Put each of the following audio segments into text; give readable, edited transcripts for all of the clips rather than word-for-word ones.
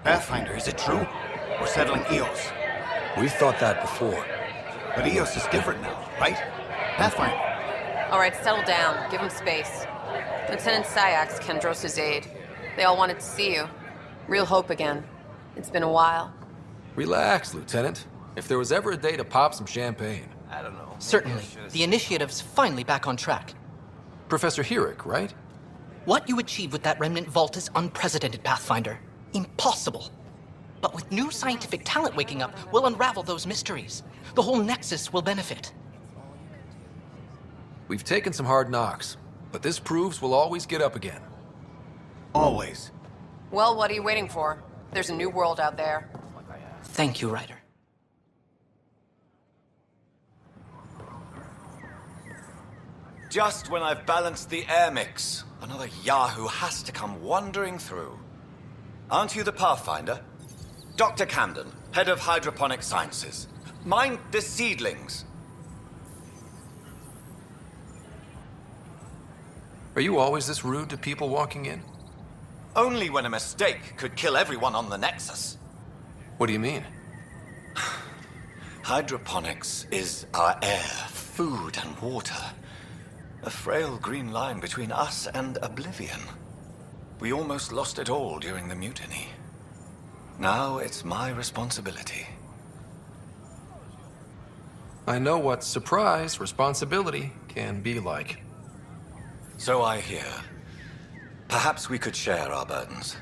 Pathfinder, is it true? We're settling Eos. We've thought that before. But Eos is different now, right? Pathfinder. All right, settle down. Give him space. Lieutenant Syax, Kendros' aide. They all wanted to see you. Real hope again. It's been a while. Relax, Lieutenant. If there was ever a day to pop some champagne. I don't know. Certainly. The initiative's finally back on track. Professor Herrick, right? What you achieved with that remnant vault is unprecedented, Pathfinder. Impossible. But with new scientific talent waking up, we'll unravel those mysteries. The whole Nexus will benefit. We've taken some hard knocks, but this proves we'll always get up again. Always. Well, what are you waiting for? There's a new world out there. Thank you, Ryder. Just when I've balanced the air mix, another Yahoo has to come wandering through. Aren't you the Pathfinder? Dr. Camden, head of hydroponic sciences. Mind the seedlings. Are you always this rude to people walking in? Only when a mistake could kill everyone on the Nexus. What do you mean? Hydroponics is our air, food, and water. A frail green line between us and oblivion. We almost lost it all during the mutiny. Now it's my responsibility. I know what surprise responsibility can be like. So I hear. Perhaps we could share our burdens.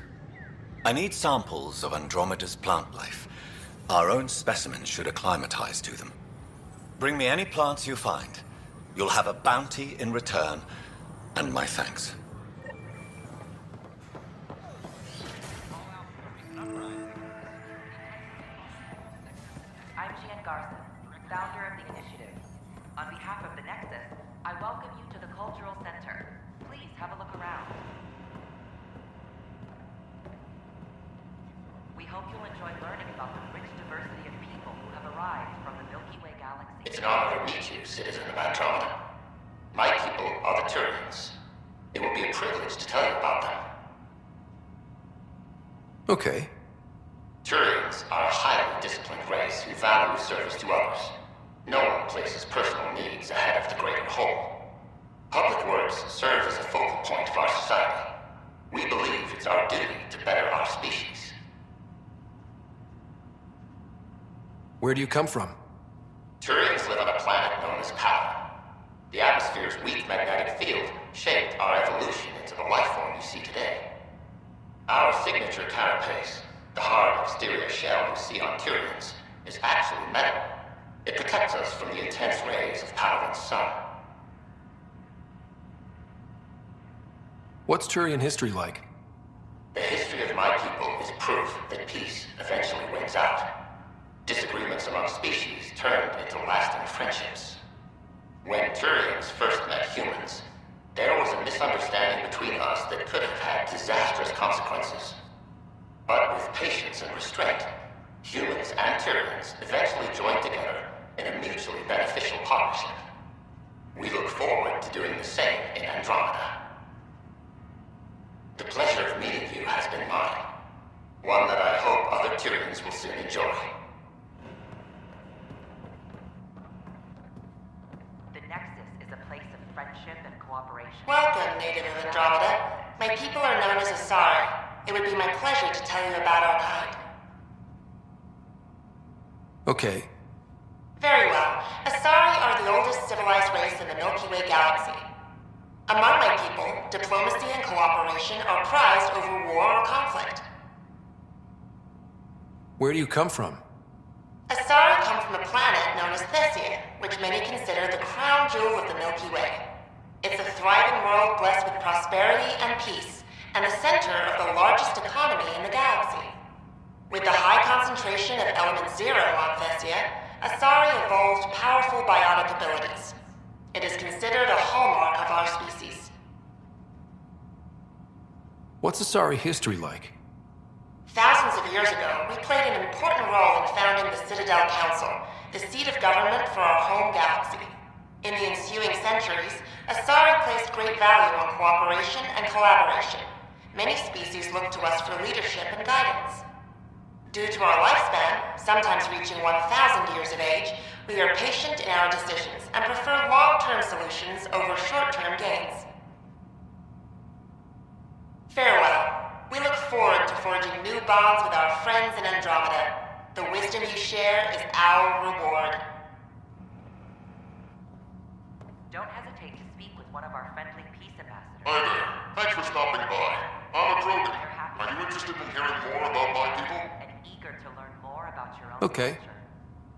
I need samples of Andromeda's plant life. Our own specimens should acclimatize to them. Bring me any plants you find. You'll have a bounty in return, and my thanks. I'm Jan Garson, founder of the initiative. On behalf of the Nexus, I welcome you to the Cultural Center. Please have a look around. We hope you'll enjoy learning about the rich diversity of people who have arrived from the Milky Way galaxy. It's an honor to meet you, citizen of Andromeda. My people are the Turians. It will be a privilege to tell you about them. Okay. Turians are a highly disciplined race who value service to others. No one places personal needs ahead of the greater whole. Public works serve as a focal point of our society. We believe it's our duty to better our species. Where do you come from? Turians live on a planet known as Power. The atmosphere's weak magnetic field shaped our evolution into the life form you see today. Our signature carapace, the hard exterior shell you see on Turians, is actually metal. It protects us from the intense rays of Paladin's sun. What's Turian history like? The history of my people is proof that peace eventually wins out. Disagreements among species turned into lasting friendships. When Turians first met humans, there was a misunderstanding between us that could have had disastrous consequences. But with patience and restraint, humans and Turians eventually joined together in a mutually beneficial partnership. We look forward to doing the same in Andromeda. The pleasure of meeting you has been mine. One that I hope other Turians will soon enjoy. The Nexus is a place of friendship and cooperation. Welcome, native of Andromeda. My people are known as Asari. It would be my pleasure to tell you about our kind. Okay. Very well. Asari are the oldest civilized race in the Milky Way galaxy. Among my people, diplomacy and cooperation are prized over war or conflict. Where do you come from? Asari come from a planet known as Thesia, which many consider the crown jewel of the Milky Way. It's a thriving world blessed with prosperity and peace, and the center of the largest economy in the galaxy. With the high concentration of element zero on Thesia, Asari evolved powerful biotic abilities. It is considered a hallmark of our species. What's Asari history like? Thousands of years ago, we played an important role in founding the Citadel Council, the seat of government for our home galaxy. In the ensuing centuries, Asari placed great value on cooperation and collaboration. Many species look to us for leadership and guidance. Due to our lifespan, sometimes reaching 1,000 years of age, we are patient in our decisions and prefer long-term solutions over short-term gains. Farewell. We look forward to forging new bonds with our friends in Andromeda. The wisdom you share is our reward. Don't hesitate to speak with one of our friendly peace ambassadors. Hi there. Thanks for stopping by. I'm a Krogan. Are you interested in hearing more about my people? And eager to learn more about your own Okay. culture.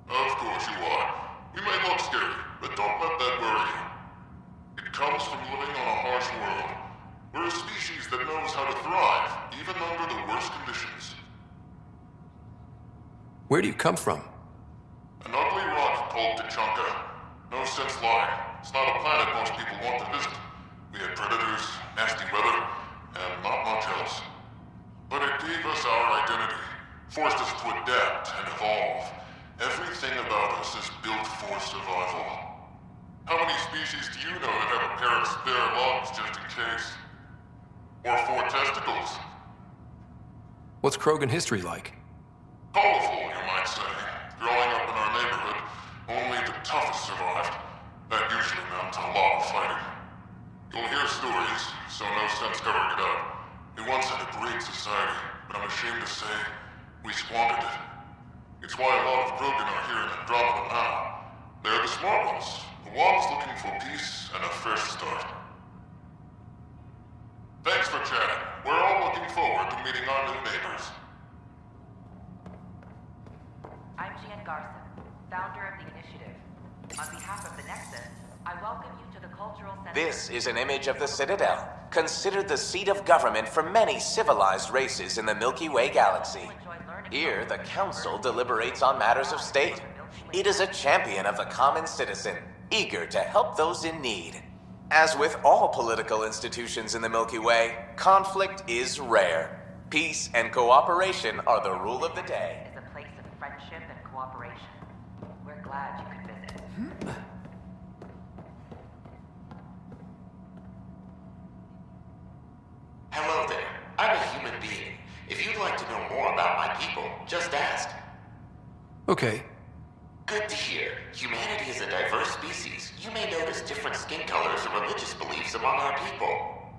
Of course you are. We may look scary, but don't let that worry you. It comes from living on a harsh world. We're a species that knows how to thrive, even under the worst conditions. Where do you come from? An ugly rock called Tachanka. No sense lying. It's not a planet most people want to visit. We had predators, nasty weather, and not much else. But it gave us our identity, forced us to adapt and evolve. Everything about us is built for survival. How many species do you know that have a pair of spare lungs just in case? Or 4 testicles? What's Krogan history like? Colorful, you might say. Growing up in our neighborhood, only the toughest survived. That usually meant a lot of fighting. You'll hear stories, so no sense covering it up. We once had a great society, but I'm ashamed to say, we squandered it. It's why a lot of Krogan are here in Andromeda now. They're the smart ones, the ones looking for peace and a fresh start. Thanks for chatting. We're all looking forward to meeting our new neighbors. I'm Jean Garson, founder of the initiative. On behalf of the Nexus, I welcome you to the Cultural Center. This is an image of the Citadel, considered the seat of government for many civilized races in the Milky Way galaxy. Here, the Council deliberates on matters of state. It is a champion of the common citizen, eager to help those in need. As with all political institutions in the Milky Way, conflict is rare. Peace and cooperation are the rule of the day. Is a place of friendship and cooperation. We're glad you could visit. Hello there. I'm a human being. If you'd like to know more about my people, just ask. Okay. Good to hear. Humanity is a diverse species. You may notice different skin colors or religious beliefs among our people.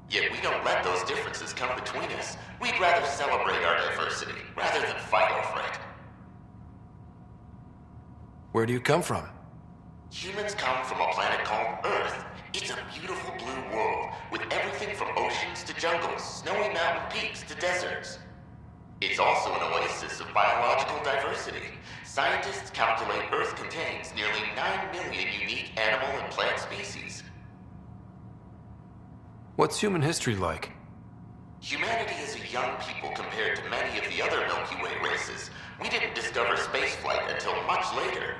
Yet we don't let those differences come between us. We'd rather celebrate our diversity, rather than fight over it. Where do you come from? Humans come from a planet called Earth. It's a beautiful blue world, with everything from oceans to jungles, snowy mountain peaks to deserts. It's also an oasis of biological diversity. Scientists calculate Earth contains nearly 9 million unique animal and plant species. What's human history like? Humanity is a young people compared to many of the other Milky Way races. We didn't discover spaceflight until much later.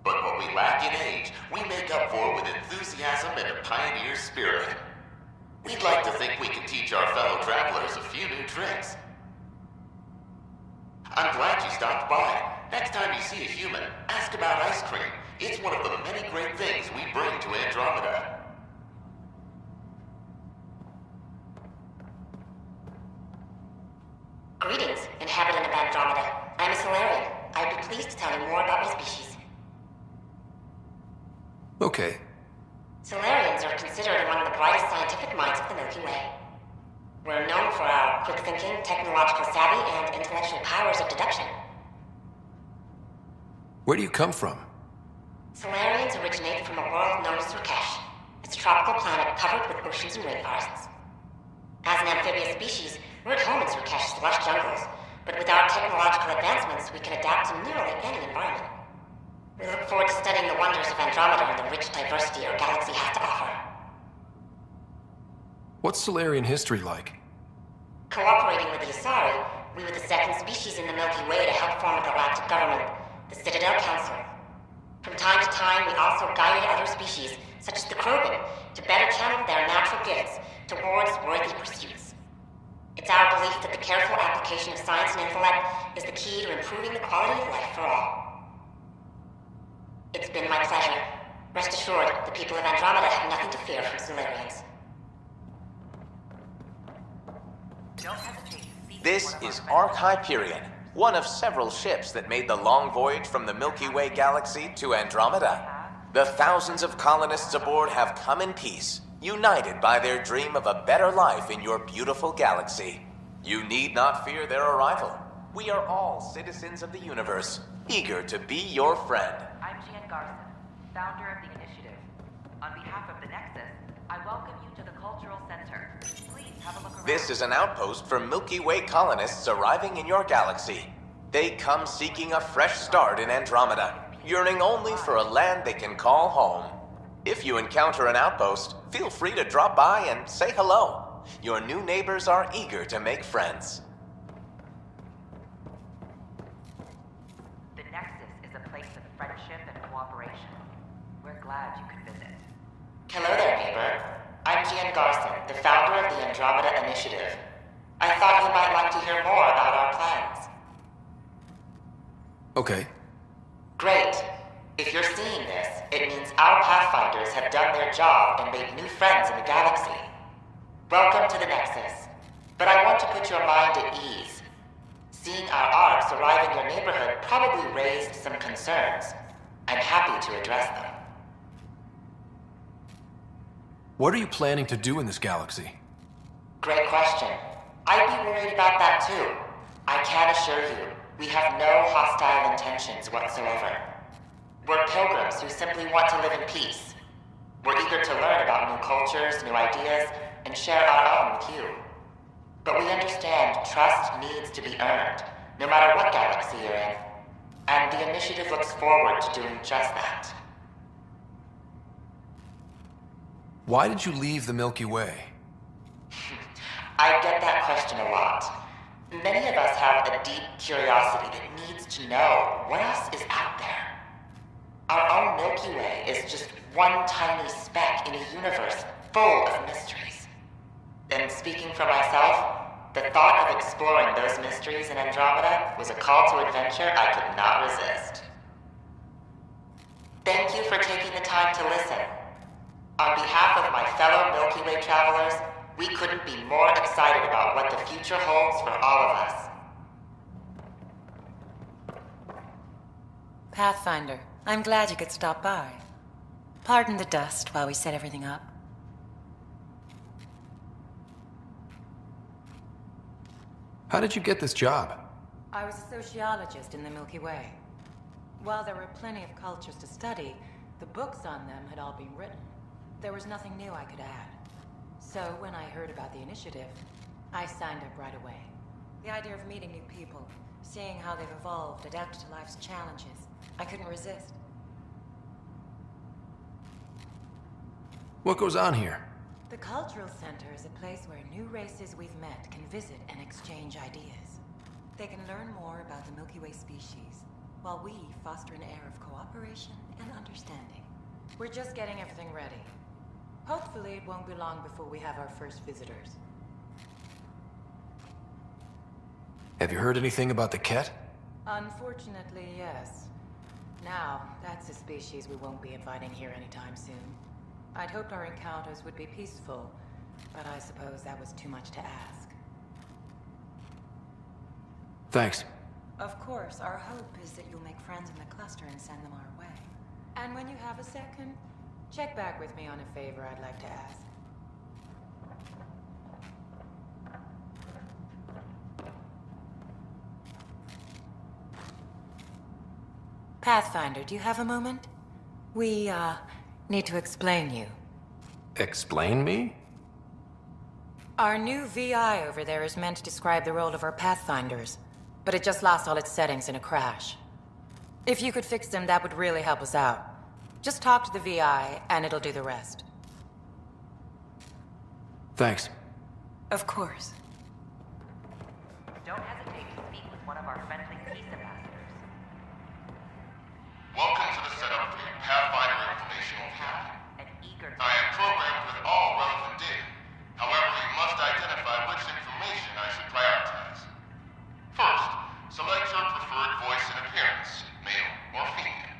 But what we lack in age, we make up for with enthusiasm and a pioneer spirit. We'd like to think we can teach our fellow travelers a few new tricks. I'm glad you stopped by. Next time you see a human, ask about ice cream. It's one of the many great things we bring to Andromeda. Greetings, inhabitant of Andromeda. I'm a Solarian. I'd be pleased to tell you more about my species. Okay. Solarians are considered among the brightest scientific minds of the Milky Way. We're known for our quick thinking, technological savvy, and intellectual powers of deduction. Where do you come from? Solarians originate from a world known as Surkesh. It's a tropical planet covered with oceans and rainforests. As an amphibious species, we're at home in Surkesh's lush jungles, but with our technological advancements, we can adapt to nearly any environment. We look forward to studying the wonders of Andromeda and the rich diversity our galaxy has to offer. What's Solarian history like? Cooperating with the Asari, we were the second species in the Milky Way to help form a galactic government, the Citadel Council. From time to time, we also guided other species, such as the Krogan, to better channel their natural gifts towards worthy pursuits. It's our belief that the careful application of science and intellect is the key to improving the quality of life for all. It's been my pleasure. Rest assured, the people of Andromeda have nothing to fear from Solarians. Don't hesitate to speak This with one of is our Arc Hyperion, one of several ships that made the long voyage from the Milky Way galaxy to Andromeda. The thousands of colonists aboard have come in peace, united by their dream of a better life in your beautiful galaxy. You need not fear their arrival. We are all citizens of the universe, eager to be your friend. I'm Jan Garson, founder of the initiative. On behalf of the Nexus, I welcome you to the Cultural Center. Please have a look around. This is an outpost for Milky Way colonists arriving in your galaxy. They come seeking a fresh start in Andromeda, yearning only for a land they can call home. If you encounter an outpost, feel free to drop by and say hello. Your new neighbors are eager to make friends. The Nexus is a place of friendship and cooperation. We're glad you could visit. Hello there, neighbor. I'm Gian Garson, the founder of the Andromeda Initiative. I thought you might like to hear more about our plans. Okay. Great. If you're seeing this, it means our Pathfinders have done their job and made new friends in the galaxy. Welcome to the Nexus. But I want to put your mind at ease. Seeing our arcs arrive in your neighborhood probably raised some concerns. I'm happy to address them. What are you planning to do in this galaxy? Great question. I'd be worried about that too. I can assure you, we have no hostile intentions whatsoever. We're pilgrims who simply want to live in peace. We're eager to learn about new cultures, new ideas, and share our own with you. But we understand trust needs to be earned, no matter what galaxy you're in. And the initiative looks forward to doing just that. Why did you leave the Milky Way? I get that question a lot. Many of us have a deep curiosity that needs to know what else is out there. Our own Milky Way is just one tiny speck in a universe full of mysteries. And speaking for myself, the thought of exploring those mysteries in Andromeda was a call to adventure I could not resist. Thank you for taking the time to listen. On behalf of my fellow Milky Way travelers, we couldn't be more excited about what the future holds for all of us. Pathfinder, I'm glad you could stop by. Pardon the dust while we set everything up. How did you get this job? I was a sociologist in the Milky Way. While there were plenty of cultures to study, the books on them had all been written. There was nothing new I could add. So when I heard about the initiative, I signed up right away. The idea of meeting new people, seeing how they've evolved, adapted to life's challenges, I couldn't resist. What goes on here? The Cultural Center is a place where new races we've met can visit and exchange ideas. They can learn more about the Milky Way species, while we foster an air of cooperation and understanding. We're just getting everything ready. Hopefully it won't be long before we have our first visitors. Have you heard anything about the Ket? Unfortunately, yes. Now, that's a species we won't be inviting here anytime soon. I'd hoped our encounters would be peaceful, but I suppose that was too much to ask. Thanks. Of course, our hope is that you'll make friends in the cluster and send them our way. And when you have a second, check back with me on a favor I'd like to ask. Pathfinder, do you have a moment? We, need to explain you. Explain me? Our new VI over there is meant to describe the role of our Pathfinders, but it just lost all its settings in a crash. If you could fix them, that would really help us out. Just talk to the VI, and it'll do the rest. Thanks. Of course. Don't hesitate to speak with one of our friendly peace ambassadors. Welcome to the setup for your Pathfinder informational camp. An eager I am programmed with all relevant data. However, you must identify which information I should prioritize. First, select your preferred voice and appearance, male or female.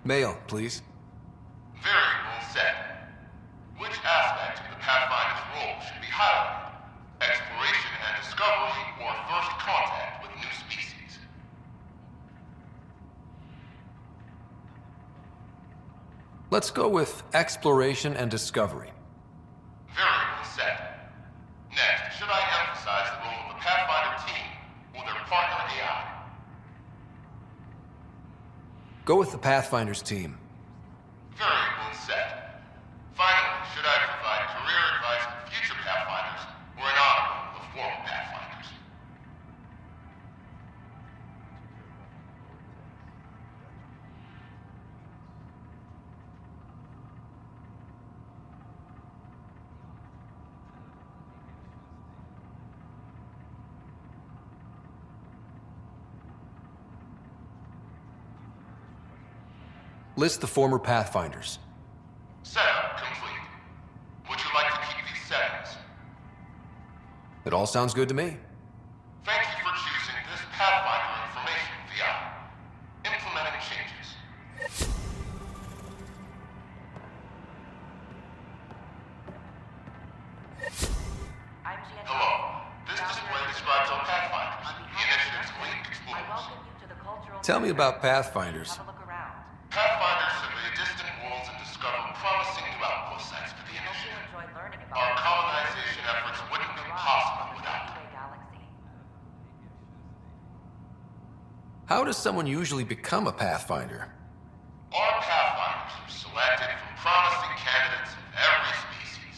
Mail, please. Variable set. Which aspect of the Pathfinder's role should be highlighted? Exploration and discovery or first contact? Let's go with exploration and discovery. Very well said. Next, should I emphasize the role of the Pathfinder team or their partner AI? Go with the Pathfinders team. Very well said. Finally, should I provide career advice for future Pathfinders or an honor of the former Pathfinders? List the former Pathfinders. Setup complete. Would you like to keep these settings? It all sounds good to me. Thank you for choosing this Pathfinder information VI. Implementing changes. I'm Gian Hello. This display describes our Pathfinders, the initiative's elite I explorers. welcome you to the cultural Tell me center. about Pathfinders. Have a look around. Pathfinders survey distant worlds and discover promising new outpost sites for the I hope you initiative. enjoy learning about Our the colonization efforts wouldn't be possible without them. Milky Way galaxy. How does someone usually become a Pathfinder? Our Pathfinders are selected from promising candidates of every species.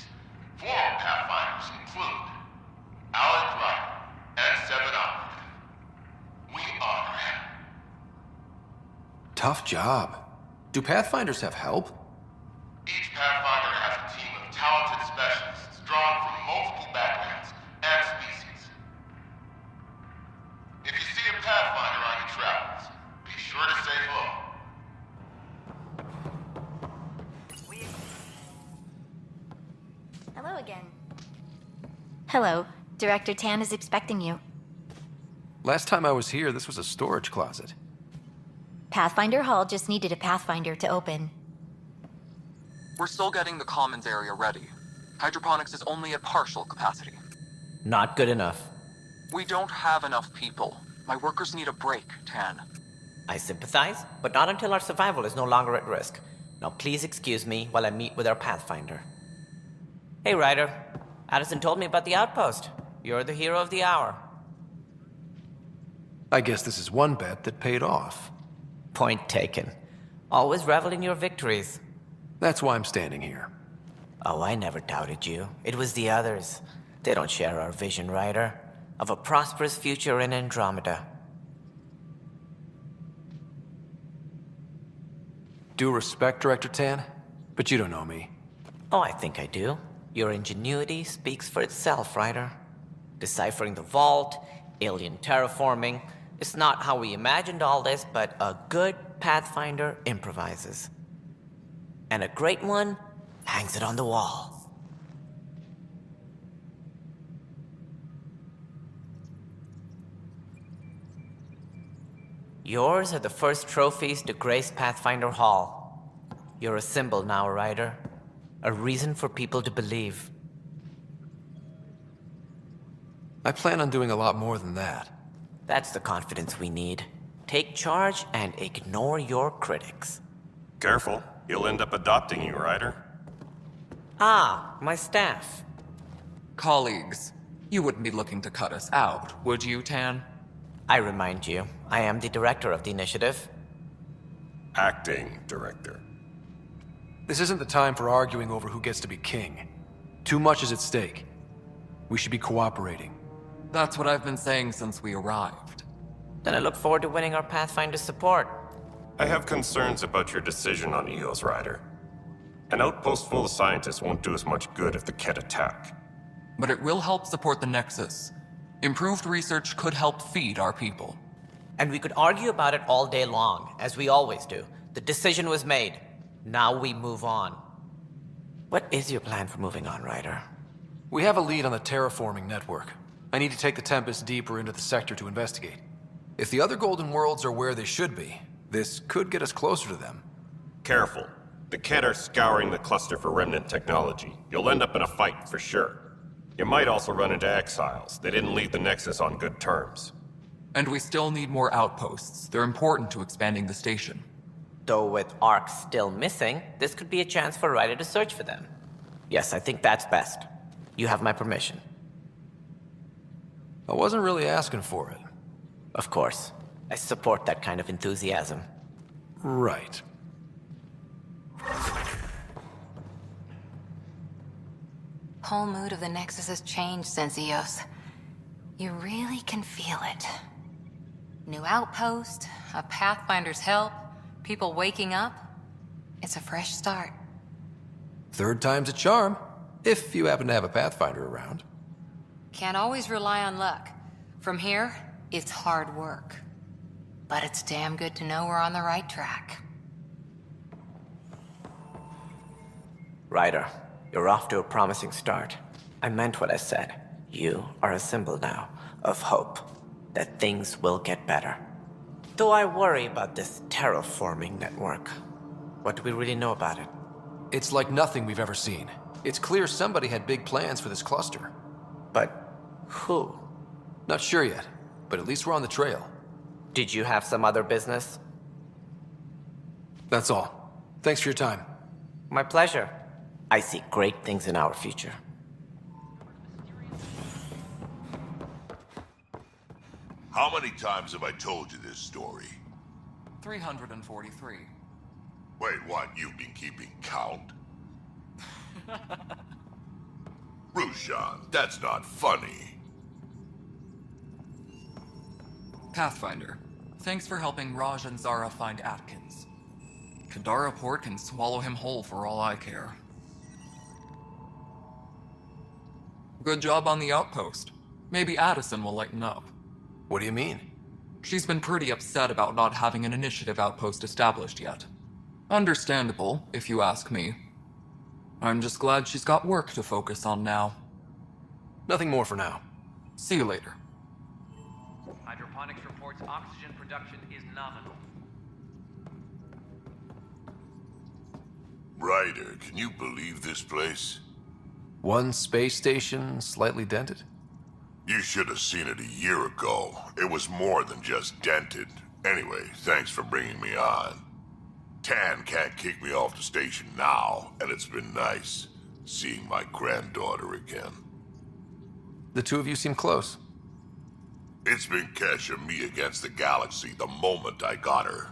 Former Pathfinders include Alec Ryder and Seven Operative. We honor him. Tough job. Do Pathfinders have help? Each Pathfinder has a team of talented specialists drawn from multiple backgrounds and species. If you see a Pathfinder on your travels, be sure to say hello. Hello again. Hello. Director Tan is expecting you. Last time I was here, this was a storage closet. Pathfinder Hall just needed a Pathfinder to open. We're still getting the commons area ready. Hydroponics is only at partial capacity. Not good enough. We don't have enough people. My workers need a break, Tan. I sympathize, but not until our survival is no longer at risk. Now please excuse me while I meet with our Pathfinder. Hey, Ryder. Addison told me about the outpost. You're the hero of the hour. I guess this is one bet that paid off. Point taken. Always revel in your victories. That's why I'm standing here. Oh, I never doubted you. It was the others. They don't share our vision, Ryder, of a prosperous future in Andromeda. Due respect, Director Tan, but you don't know me. Oh, I think I do. Your ingenuity speaks for itself, Ryder. Deciphering the vault, alien terraforming. It's not how we imagined all this, but a good Pathfinder improvises. And a great one hangs it on the wall. Yours are the first trophies to grace Pathfinder Hall. You're a symbol now, Ryder. A reason for people to believe. I plan on doing a lot more than that. That's the confidence we need. Take charge and ignore your critics. Careful. He'll end up adopting you, Ryder. Ah, my staff. Colleagues, you wouldn't be looking to cut us out, would you, Tan? I remind you, I am the director of the initiative. Acting director. This isn't the time for arguing over who gets to be king. Too much is at stake. We should be cooperating. That's what I've been saying since we arrived. Then I look forward to winning our Pathfinder support. I have concerns about your decision on Eos, Ryder. An outpost full of scientists won't do us much good if the Kett attack. But it will help support the Nexus. Improved research could help feed our people. And we could argue about it all day long, as we always do. The decision was made. Now we move on. What is your plan for moving on, Ryder? We have a lead on the terraforming network. I need to take the Tempest deeper into the sector to investigate. If the other Golden Worlds are where they should be, this could get us closer to them. Careful. The Kett are scouring the cluster for remnant technology. You'll end up in a fight for sure. You might also run into exiles. They didn't leave the Nexus on good terms. And we still need more outposts. They're important to expanding the station. Though with Ark still missing, this could be a chance for Ryder to search for them. Yes, I think that's best. You have my permission. I wasn't really asking for it. Of course. I support that kind of enthusiasm. Right. Whole mood of the Nexus has changed since EOS. You really can feel it. New outpost, a Pathfinder's help, people waking up. It's a fresh start. Third time's a charm, if you happen to have a Pathfinder around. Can't always rely on luck. From here, it's hard work. But it's damn good to know we're on the right track. Ryder, you're off to a promising start. I meant what I said. You are a symbol now of hope that things will get better. Though I worry about this terraforming network. What do we really know about it? It's like nothing we've ever seen. It's clear somebody had big plans for this cluster. But who? Not sure yet, but at least we're on the trail. Did you have some other business? That's all. Thanks for your time. My pleasure. I see great things in our future. How many times have I told you this story? 343. Wait, what? You've been keeping count? Rushan, that's not funny. Pathfinder, thanks for helping Raj and Zara find Atkins. Kadara Port can swallow him whole for all I care. Good job on the outpost. Maybe Addison will lighten up. What do you mean? She's been pretty upset about not having an initiative outpost established yet. Understandable, if you ask me. I'm just glad she's got work to focus on now. Nothing more for now. See you later. Hydroponics reports oxygen production is nominal. Ryder, can you believe this place? One space station, slightly dented? You should have seen it a year ago. It was more than just dented. Anyway, thanks for bringing me on. Tan can't kick me off the station now, and it's been nice seeing my granddaughter again. The two of you seem close. It's been Kesh and me against the galaxy the moment I got her.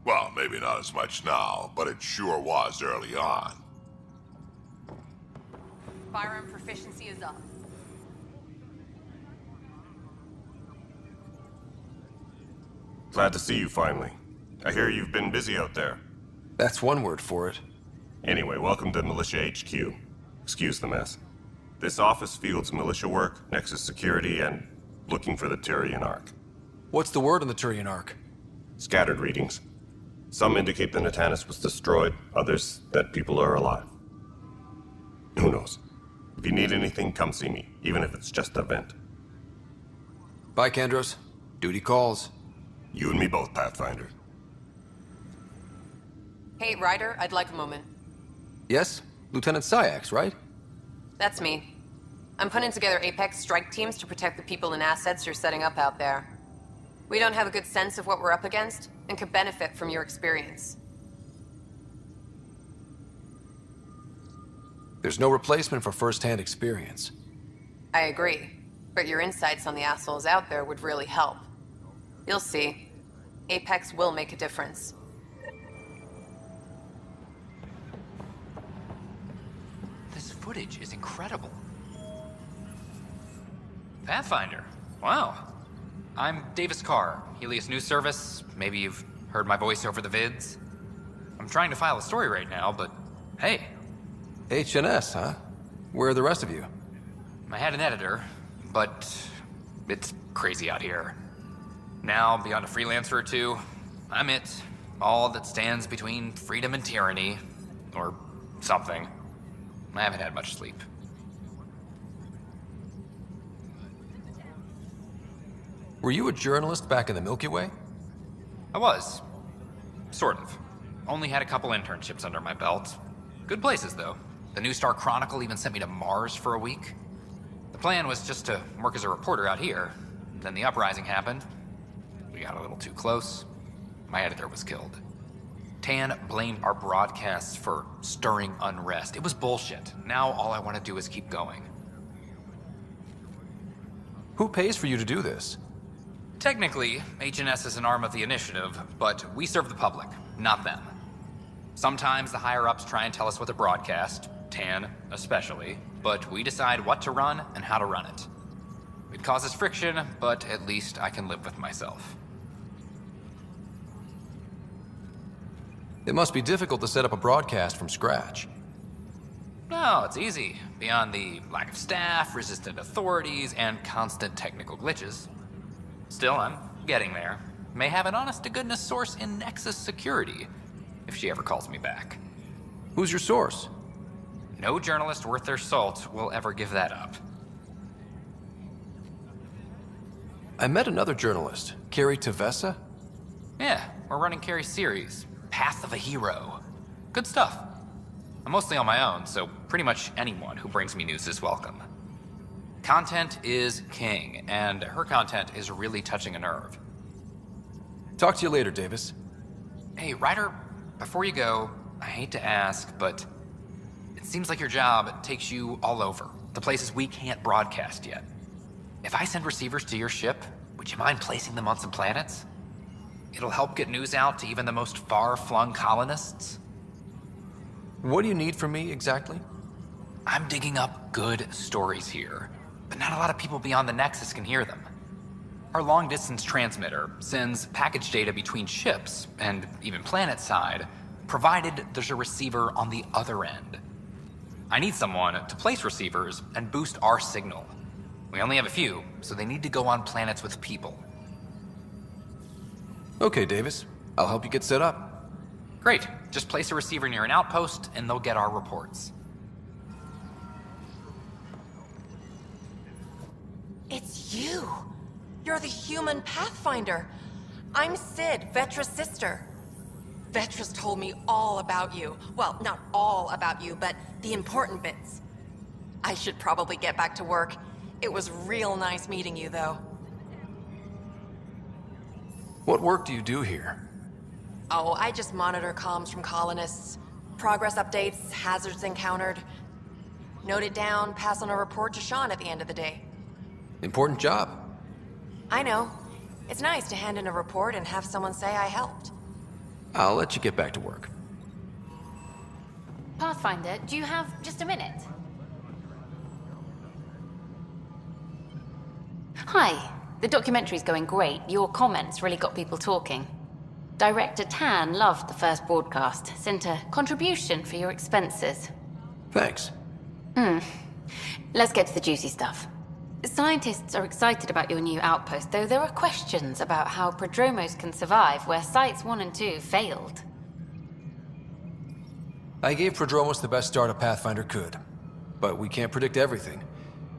Well, maybe not as much now, but it sure was early on. Firearm proficiency is up. Glad to see you finally. I hear you've been busy out there. That's one word for it. Anyway, welcome to Militia HQ. Excuse the mess. This office fields militia work, Nexus security, and looking for the Tyrian Ark. What's the word on the Tyrian Ark? Scattered readings. Some indicate the Natanus was destroyed, others that people are alive. Who knows? If you need anything, come see me, even if it's just a vent. Bye, Kandros. Duty calls. You and me both, Pathfinder. Hey, Ryder, I'd like a moment. Yes? Lieutenant Syax, right? That's me. I'm putting together Apex strike teams to protect the people and assets you're setting up out there. We don't have a good sense of what we're up against, and could benefit from your experience. There's no replacement for first-hand experience. I agree, but your insights on the assholes out there would really help. You'll see. Apex will make a difference. This footage is incredible. Pathfinder. Wow. I'm Davis Carr, Helios News Service. Maybe you've heard my voice over the vids. I'm trying to file a story right now, but hey. HNS, huh? Where are the rest of you? I had an editor, but it's crazy out here. Now, beyond a freelancer or two, I'm it. All that stands between freedom and tyranny. Or something. I haven't had much sleep. Were you a journalist back in the Milky Way? I was. Sort of. Only had a couple internships under my belt. Good places, though. The New Star Chronicle even sent me to Mars for a week. The plan was just to work as a reporter out here. Then the uprising happened. We got a little too close. My editor was killed. Tan blamed our broadcasts for stirring unrest. It was bullshit. Now all I want to do is keep going. Who pays for you to do this? Technically, HNS is an arm of the initiative, but we serve the public, not them. Sometimes the higher-ups try and tell us what to broadcast, Tan especially, but we decide what to run and how to run it. It causes friction, but at least I can live with myself. It must be difficult to set up a broadcast from scratch. No, it's easy. Beyond the lack of staff, resistant authorities, and constant technical glitches. Still, I'm getting there. May have an honest-to-goodness source in Nexus security, if she ever calls me back. Who's your source? No journalist worth their salt will ever give that up. I met another journalist, Carrie Tavessa. Yeah, we're running Carrie's series, Path of a Hero. Good stuff. I'm mostly on my own, so pretty much anyone who brings me news is welcome. Content is king, and her content is really touching a nerve. Talk to you later, Davis. Hey, Ryder, before you go, I hate to ask, but it seems like your job takes you all over, the places we can't broadcast yet. If I send receivers to your ship, would you mind placing them on some planets? It'll help get news out to even the most far-flung colonists. What do you need from me, exactly? I'm digging up good stories here, but not a lot of people beyond the Nexus can hear them. Our long-distance transmitter sends package data between ships, and even planet-side, provided there's a receiver on the other end. I need someone to place receivers and boost our signal. We only have a few, so they need to go on planets with people. Okay, Davis. I'll help you get set up. Great. Just place a receiver near an outpost, and they'll get our reports. It's you! You're the human Pathfinder. I'm Sid, Vetra's sister. Vetra's told me all about you. Well, not all about you, but the important bits. I should probably get back to work. It was real nice meeting you, though. What work do you do here? Oh, I just monitor comms from colonists. Progress updates, hazards encountered. Note it down, pass on a report to Sean at the end of the day. Important job. I know. It's nice to hand in a report and have someone say I helped. I'll let you get back to work. Pathfinder, do you have just a minute? Hi. The documentary's going great. Your comments really got people talking. Director Tan loved the first broadcast. Sent a contribution for your expenses. Thanks. Let's get to the juicy stuff. Scientists are excited about your new outpost, though there are questions about how prodromos can survive where Sites 1 and 2 failed. I gave Prodromos the best start a Pathfinder could. But we can't predict everything.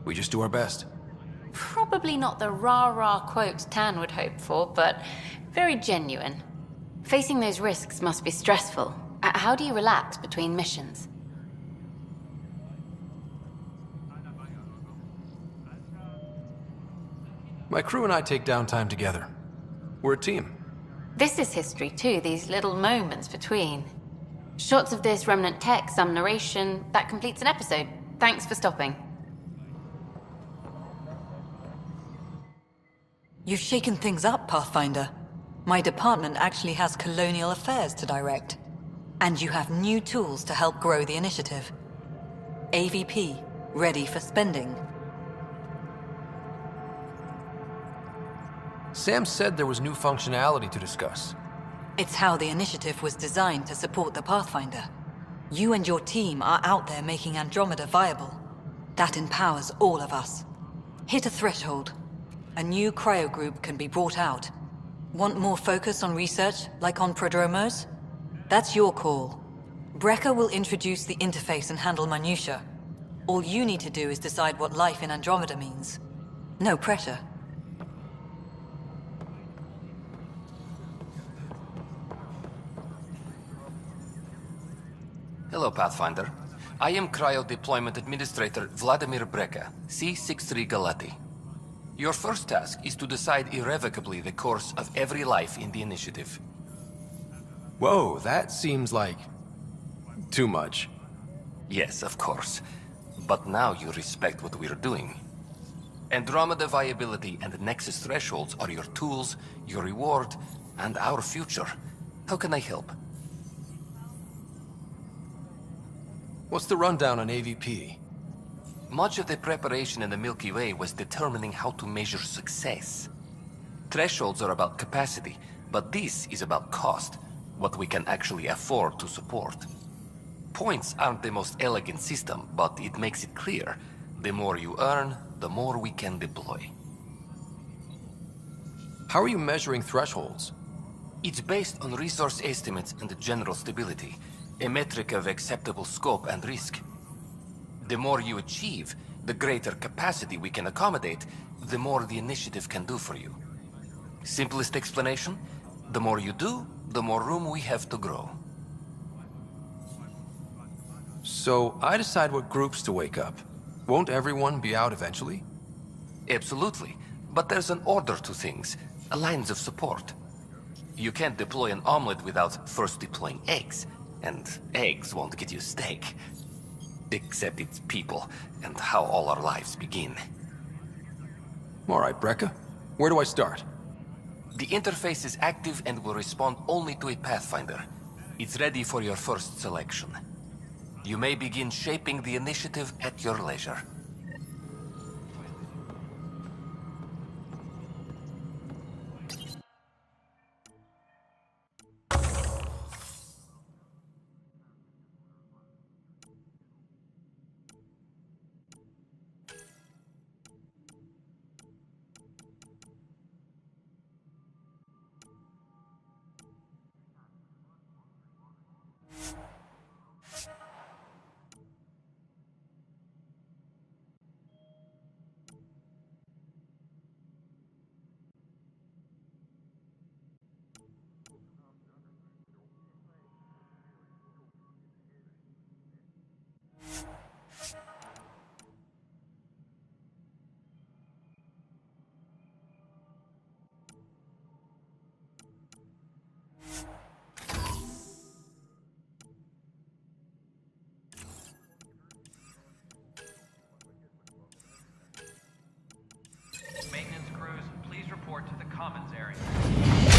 We just do our best. Probably not the rah-rah quote Tan would hope for, but very genuine. Facing those risks must be stressful. How do you relax between missions? My crew and I take downtime together. We're a team. This is history too, these little moments between. Shots of this remnant tech, some narration, that completes an episode. Thanks for stopping. You've shaken things up, Pathfinder. My department actually has colonial affairs to direct. And you have new tools to help grow the initiative. AVP, ready for spending. Sam said there was new functionality to discuss. It's how the initiative was designed to support the Pathfinder. You and your team are out there making Andromeda viable. That empowers all of us. Hit a threshold. A new cryo group can be brought out. Want more focus on research, like on prodromos? That's your call. Brecker will introduce the interface and handle minutiae. All you need to do is decide what life in Andromeda means. No pressure. Hello, Pathfinder. I am Cryo Deployment Administrator Vladimir Brecker, C-63 Galati. Your first task is to decide irrevocably the course of every life in the initiative. Whoa, that seems like... too much. Yes, of course. But now you respect what we're doing. Andromeda viability and Nexus thresholds are your tools, your reward, and our future. How can I help? What's the rundown on AVP? Much of the preparation in the Milky Way was determining how to measure success. Thresholds are about capacity, but this is about cost, what we can actually afford to support. Points aren't the most elegant system, but it makes it clear. The more you earn, the more we can deploy. How are you measuring thresholds? It's based on resource estimates and general stability, a metric of acceptable scope and risk. The more you achieve, the greater capacity we can accommodate, the more the initiative can do for you. Simplest explanation, the more you do, the more room we have to grow. So I decide what groups to wake up. Won't everyone be out eventually? Absolutely. But there's an order to things, lines of support. You can't deploy an omelet without first deploying eggs, and eggs won't get you steak. Except it's people, and how all our lives begin. All right, Brekka. Where do I start? The interface is active and will respond only to a Pathfinder. It's ready for your first selection. You may begin shaping the initiative at your leisure. Maintenance crews, please report to the commons area.